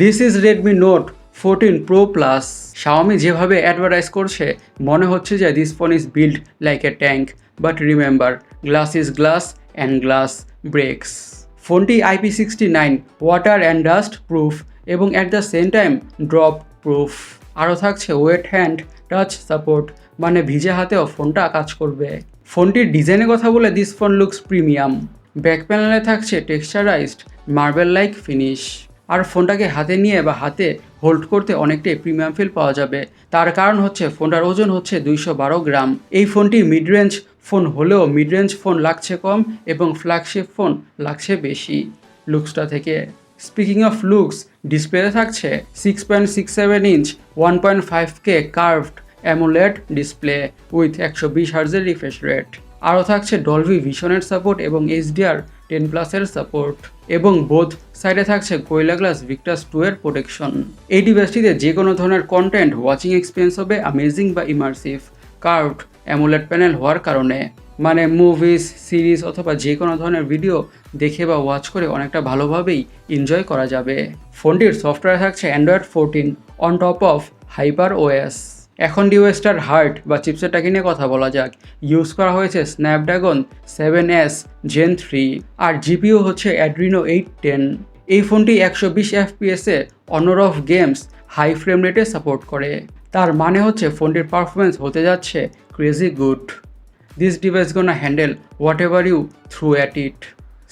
This is Redmi Note 14 Pro Plus. Xiaomi যেভাবে advertise করছে মনে হচ্ছে যে this phone is build like a tank, but remember glass is glass and glass breaks. ফোনটি IP69 water and dust proof এবং at the same time drop proof. আরও থাকছে wait hand touch support, মানে ভিজে হাতেও ফোনটা কাজ করবে। ফোনটির ডিজাইনের কথা বলে this phone looks premium. Back প্যানেলে থাকছে টেক্সচারাইজড মার্বেল লাইক ফিনিশ। আর ফোনটাকে হাতে নিয়ে বা হাতে হোল্ড করতে অনেকটাই প্রিমিয়াম ফিল পাওয়া যাবে। তার কারণ হচ্ছে ফোনটার ওজন হচ্ছে 212 গ্রাম। এই ফোনটি মিড রেঞ্জ ফোন হলেও মিড রেঞ্জ ফোন লাগছে কম এবং ফ্ল্যাগশিপ ফোন লাগছে বেশি লুকসটা থেকে। স্পিকিং অফ লুকস, ডিসপ্লেতে থাকছে 6.67 inch 1.5K curved AMOLED display with 120 হার্জের রিফ্রেশ রেট। আরও থাকছে ডলবি ভিশনের সাপোর্ট এবং HDR10+ এর সাপোর্ট এবং বোথ সাইডে থাকছে গোরিলা গ্লাস ভিক্টাস 2 এর প্রোটেকশন। এই ডিভাইসটিতে যে কোনো ধরনের কন্টেন্ট ওয়াচিং এক্সপিরিয়েন্স হবে অ্যামেজিং বা ইমার্সিভ কার্ভড অ্যামোলেড প্যানেল হওয়ার কারণে, মানে মুভিজ সিরিজ অথবা যে কোনো ধরনের ভিডিও দেখে বা ওয়াচ করে অনেকটা ভালোভাবেই এনজয় করা যাবে। ফোনটির সফটওয়্যার থাকছে Android 14 on top of hyper OS। এখন ডিভাইসটার হার্ট বা চিপসেটটাকে নিয়ে কথা বলা যাক। ইউজ করা হয়েছে স্ন্যাপড্রাগন 7S Gen 3 আর জিপিইউ হচ্ছে অ্যাড্রিনো 810। এই ফোনটি 120 FPS-এ Honor of games high frame রেটে সাপোর্ট করে। তার মানে হচ্ছে ফোনটির পারফরমেন্স হতে যাচ্ছে crazy good. This device gonna handle whatever you throw at it.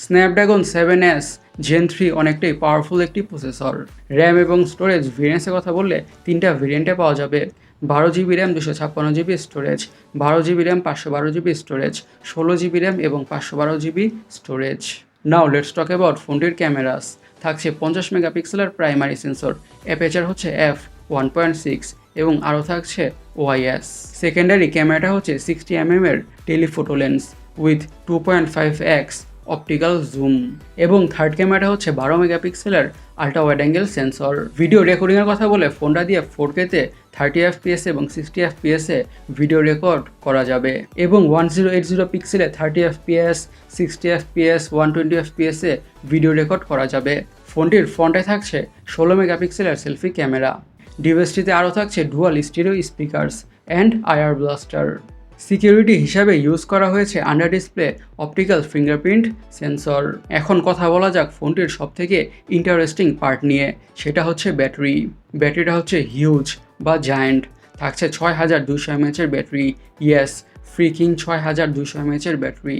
Snapdragon 7S Gen 3 অনেকটাই পাওয়ারফুল একটি প্রসেসর। র্যাম এবং স্টোরেজ ভেরিয়েন্টসের কথা বললে 3টা ভেরিয়েন্টে পাওয়া যাবে। 12GB RAM 256GB storage, 12GB RAM 512GB storage, 16GB RAM এবং 512GB storage. Now let's talk about ফোনটির ক্যামেরাস। থাকছে 50 মেগাপিক্সেলের প্রাইমারি সেন্সর, অ্যাপারচার হচ্ছে f1.6 এবং আরও থাকছে OIS। সেকেন্ডারি ক্যামেরাটা হচ্ছে 60mm এর telephoto lens with 2.5x optical zoom এবং থার্ড ক্যামেরাটা হচ্ছে 12 মেগাপিক্সেলের ultra wide angle sensor. Video রেকর্ডিংয়ের কথা বলে ফোনটা দিয়ে 4K-তে 30 FPS এবং 60 FPS-এ ভিডিও রেকর্ড করা যাবে এবং 1080 পিক্সেলে 30 FPS, 60 FPS, 120 FPS-এ ভিডিও রেকর্ড করা যাবে। ফোনটির ফ্রন্টে থাকছে 16 মেগাপিক্সেলের সেলফি ক্যামেরা। ডিভাইসটিতে আরও থাকছে dual stereo speakers and IR blaster. Security হিসাবে ইউজ করা হয়েছে under display optical fingerprint sensor. এখন কথা বলা যাক ফোনটির সবথেকে ইন্টারেস্টিং পার্ট নিয়ে, সেটা হচ্ছে ব্যাটারি। ব্যাটারিটা হচ্ছে হিউজ বা জায়ান্ট। থাকছে 6200 mAh battery, yes freaking 6200 mAh battery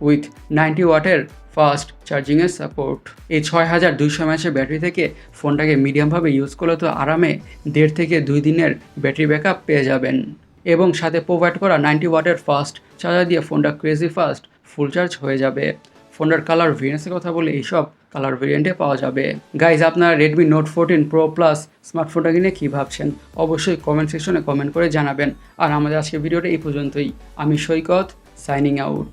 with 90 ওয়াটের ফাস্ট চার্জিংয়ের সাপোর্ট। এই 6200 mAh ব্যাটারি থেকে ফোনটাকে মিডিয়ামভাবে ইউজ করলে তো আরামে 1.5 থেকে 2 দিনের ব্যাটারি ব্যাকআপ পেয়ে যাবেন এবং সাথে প্রোভাইড করা 90 ওয়াটের ফাস্ট চার্জার দিয়ে ফোনটা ক্রেজি ফাস্ট ফুল চার্জ হয়ে যাবে। ফোনটার কালার ভেরিয়েন্টসের কথা বলে এইসব কালার ভেরিয়েন্টে পাওয়া যাবে। গাইজ, আপনারা রেডমি নোট 14 প্রো প্লাস স্মার্টফোনটা কিনে কী ভাবছেন অবশ্যই কমেন্ট সেকশনে কমেন্ট করে জানাবেন। আর আমাদের আজকের ভিডিওটা এই পর্যন্তই। আমি সৈকত, সাইনিং আউট।